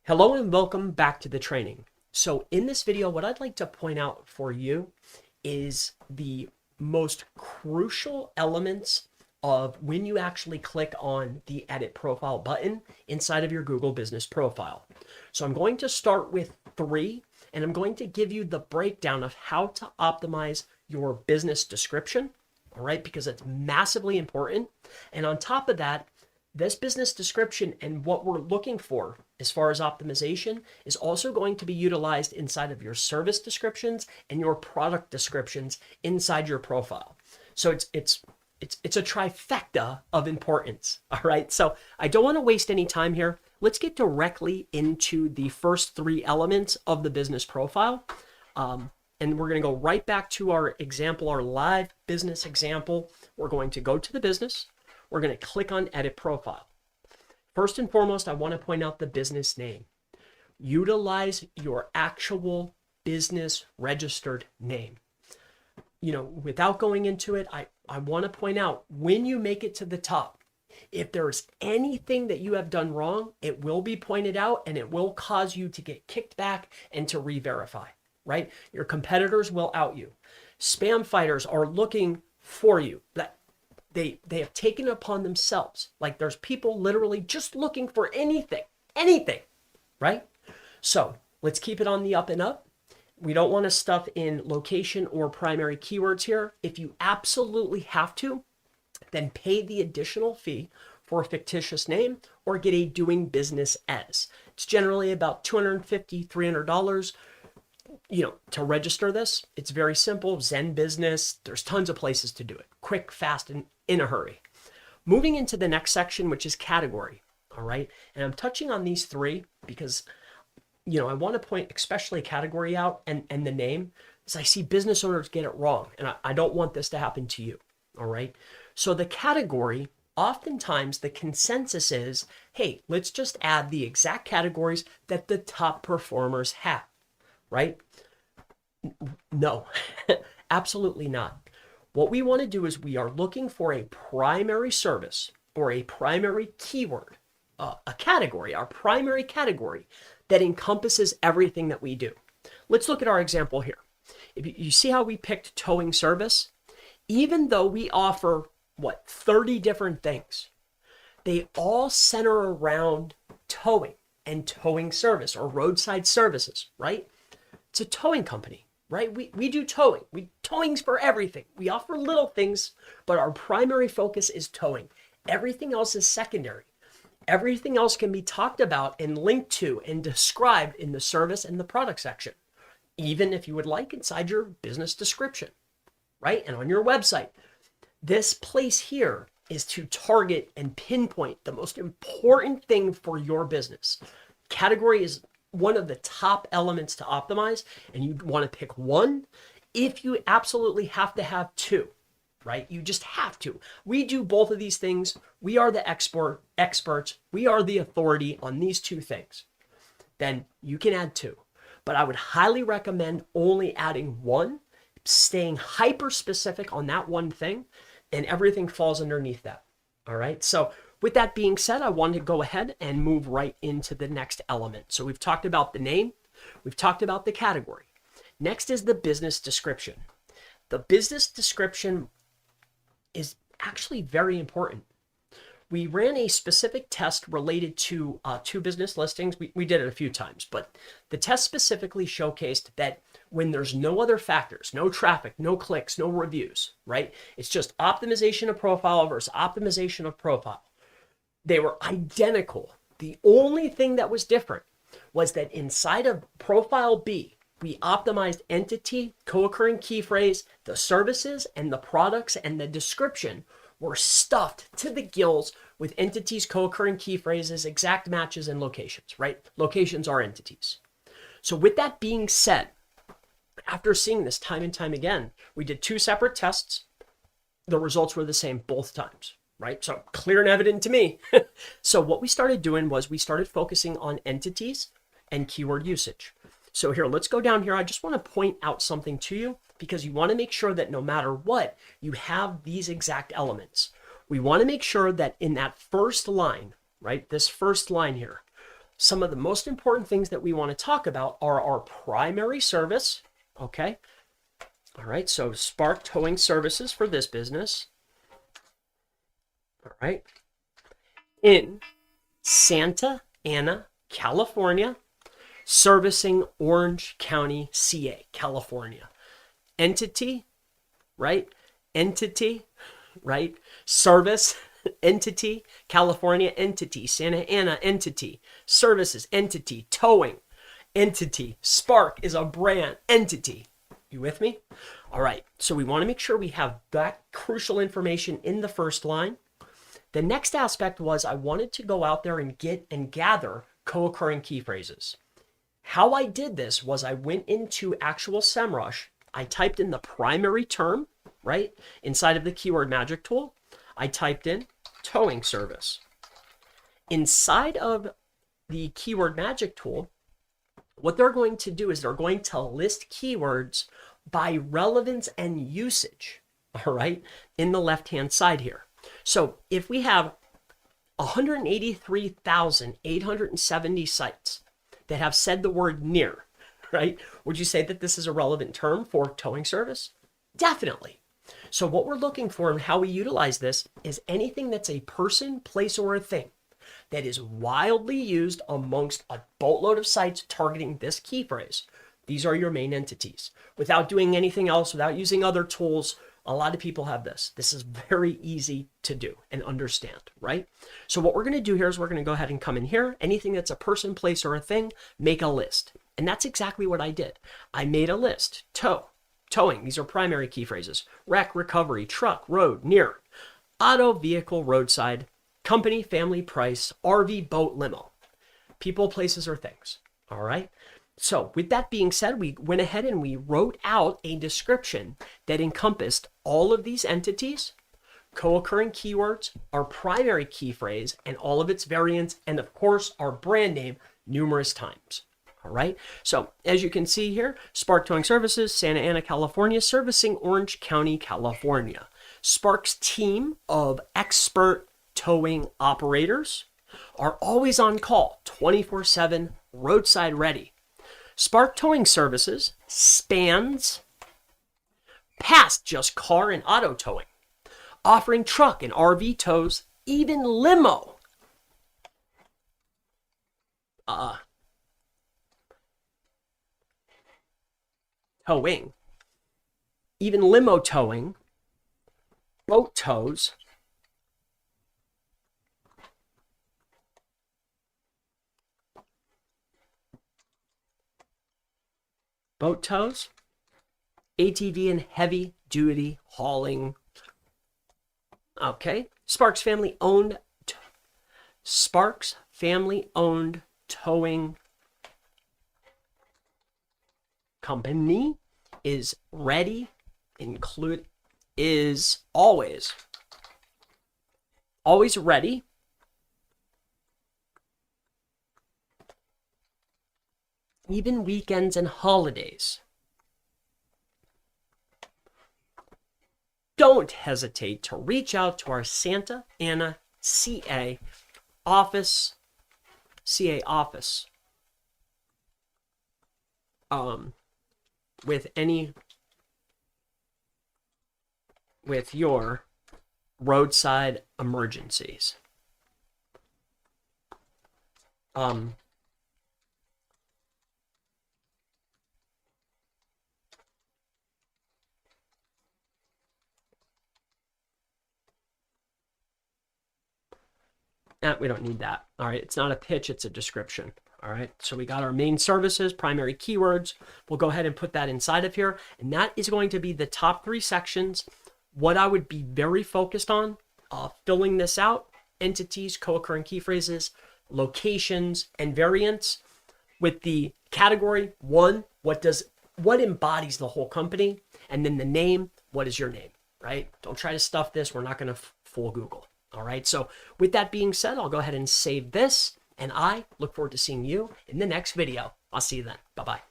Hello and welcome back to the training. So in this video, what I'd like to point out for you is the most crucial elements of when you actually click on the edit profile button inside of your Google business profile. So I'm going to start with 3, and I'm going to give you the breakdown of how to optimize your business description, all right, because it's massively important. And on top of that, this business description and what we're looking for as far as optimization is also going to be utilized inside of your service descriptions and your product descriptions inside your profile. So it's a trifecta of importance. All right. So I don't want to waste any time here. Let's get directly into the first 3 elements of the business profile. And we're going to go right back to our example, our live business example. We're going to go to the business. We're going to click on edit profile. First and foremost, I want to point out the business name. Utilize your actual business registered name. Without going into it, I want to point out when you make it to the top, if there's anything that you have done wrong, it will be pointed out and it will cause you to get kicked back and to re-verify, right? Your competitors will out you. Spam fighters are looking for you. They have taken it upon themselves. Like there's people literally just looking for anything, right? So let's keep it on the up and up. We don't want to stuff in location or primary keywords here. If you absolutely have to, then pay the additional fee for a fictitious name or get a doing business as. It's generally about $250, $300. To register this. It's very simple. Zen Business. There's tons of places to do it. Quick, fast, and in a hurry. Moving into the next section, which is category. All right. And I'm touching on these 3 because, I want to point especially category out and the name, as I see business owners get it wrong. And I don't want this to happen to you. All right. So the category, oftentimes the consensus is, hey, let's just add the exact categories that the top performers have. Right? No, absolutely not. What we want to do is we are looking for a primary service or a primary keyword, a category, our primary category that encompasses everything that we do. Let's look at our example here. If you see how we picked towing service, even though we offer 30 different things, they all center around towing and towing service or roadside services, right? It's a towing company, right? We do towing. Towing's for everything. We offer little things, but our primary focus is towing. Everything else is secondary. Everything else can be talked about and linked to and described in the service and the product section, even if you would like inside your business description, right? And on your website. This place here is to target and pinpoint the most important thing for your business. Category is one of the top elements to optimize, and you want to pick one if you absolutely have to have 2, right? You just have to. We do both of these things. We are the experts. We are the authority on these 2 things. Then you can add 2. But I would highly recommend only adding 1, staying hyper specific on that one thing, and everything falls underneath that. All right. So with that being said, I wanted to go ahead and move right into the next element. So we've talked about the name. We've talked about the category. Next is the business description. The business description is actually very important. We ran a specific test related to 2 business listings. We did it a few times, but the test specifically showcased that when there's no other factors, no traffic, no clicks, no reviews, right? It's just optimization of profile versus optimization of profile. They were identical. The only thing that was different was that inside of profile B, we optimized entity, co-occurring key phrase, the services and the products and the description were stuffed to the gills with entities, co-occurring key phrases, exact matches, and locations, right? Locations are entities. So with that being said, after seeing this time and time again, we did 2 separate tests. The results were the same both times. Right? So clear and evident to me. So what we started doing was we started focusing on entities and keyword usage. So here, let's go down here. I just want to point out something to you because you want to make sure that no matter what, you have these exact elements. We want to make sure that in that first line, right? This first line here, some of the most important things that we want to talk about are our primary service, okay? All right, so Spark Towing Services for this business. All right. In Santa Ana, California, servicing Orange County, CA, California. Entity, right? Entity, right? Service, entity, California, entity, Santa Ana, entity, services, entity, towing, entity, Spark is a brand, entity. You with me? All right, so we want to make sure we have that crucial information in the first line. The next aspect was I wanted to go out there and get and gather co-occurring key phrases. How I did this was I went into actual SEMrush. I typed in the primary term, right, inside of the keyword magic tool. I typed in towing service. Inside of the keyword magic tool, what they're going to do is they're going to list keywords by relevance and usage, all right, in the left-hand side here. So if we have 183,870 sites that have said the word near, right, would you say that this is a relevant term for towing service? Definitely. So what we're looking for and how we utilize this is anything that's a person, place, or a thing that is wildly used amongst a boatload of sites targeting this key phrase. These are your main entities. Without doing anything else, without using other tools, a lot of people have this. This is very easy to do and understand, right? So what we're going to do here is we're going to go ahead and come in here. Anything that's a person, place, or a thing, make a list. And that's exactly what I did. I made a list. Towing, these are primary key phrases. Wreck, recovery, truck, road, near. Auto, vehicle, roadside. Company, family, price, RV, boat, limo. People, places, or things, all right? So with that being said, we went ahead and we wrote out a description that encompassed all of these entities, co-occurring keywords, our primary key phrase, and all of its variants, and of course, our brand name numerous times. All right. So as you can see here, Spark Towing Services, Santa Ana, California, servicing Orange County, California. Spark's team of expert towing operators are always on call, 24/7, roadside ready. Spark Towing Services spans past just car and auto towing, offering truck and RV tows, even limo. Towing, even limo towing, boat tows, ATV and heavy duty hauling. Okay, Sparks family owned towing company is ready, is always ready, even weekends and holidays. Don't hesitate to reach out to our Santa Ana CA office, with your roadside emergencies. We don't need that. All right, it's not a pitch, it's a description. All right, so we got our main services, primary keywords. We'll go ahead and put that inside of here. And that is going to be the top 3 sections. What I would be very focused on, filling this out, entities, co-occurring key phrases, locations, and variants. With the category 1, what embodies the whole company? And then the name, what is your name, right? Don't try to stuff this. We're not going to fool Google. All right, so with that being said, I'll go ahead and save this, and I look forward to seeing you in the next video. I'll see you then. Bye-bye.